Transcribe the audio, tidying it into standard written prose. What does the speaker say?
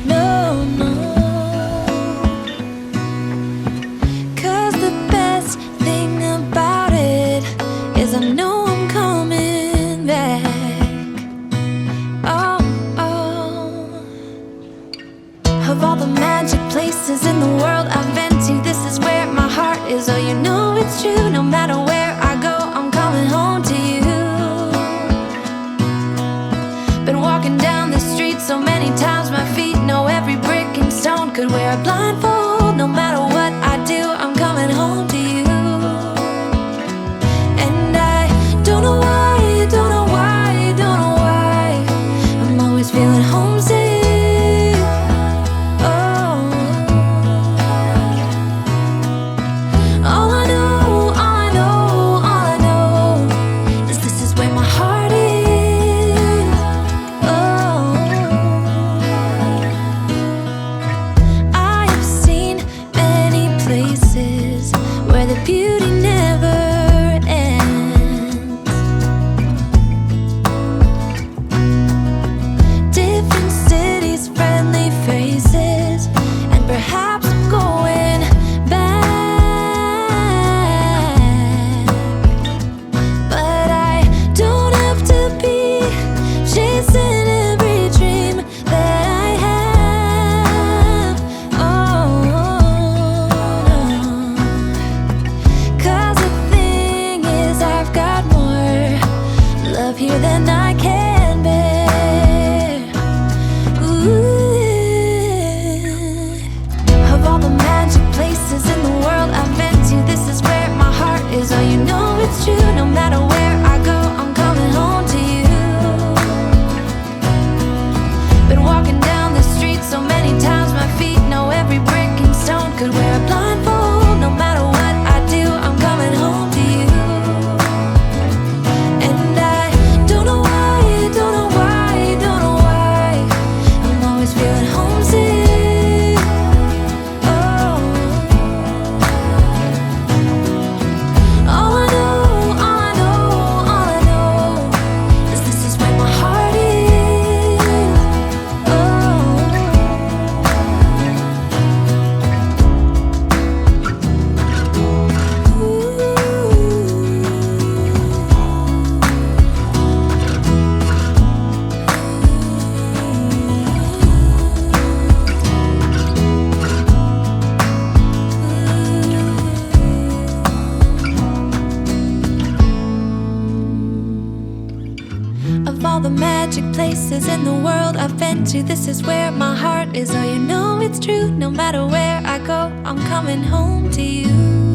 No, no. Of all the magic places in the world I've been to, this is where my heart is. Oh, you know it's true. No matter where I go, I'm coming home to you. Been walking down the street so many times, my feet know every brick and stone. Could wear a blindfold. No matter what I do, I'm coming home to you. And I don't know why, don't know why, don't know why I'm always feeling homesick. Beauty never ends. Different cities, friendly faces, and perhaps I'm going back. But I don't have to be chasing every dream that I have. Oh, love here than I can bear. Ooh. Of all the magic places in the world I've been to, this is where my heart is. Oh, you know it's true. No matter where I go, I'm coming home to you. Been walking down the street so many times, my feet know every brick and stone. Could wear a blindfold. No matter what I do, I'm coming home to you. Of all the magic places in the world I've been to, this is where my heart is. Oh, you know it's true. No matter where I go, I'm coming home to you.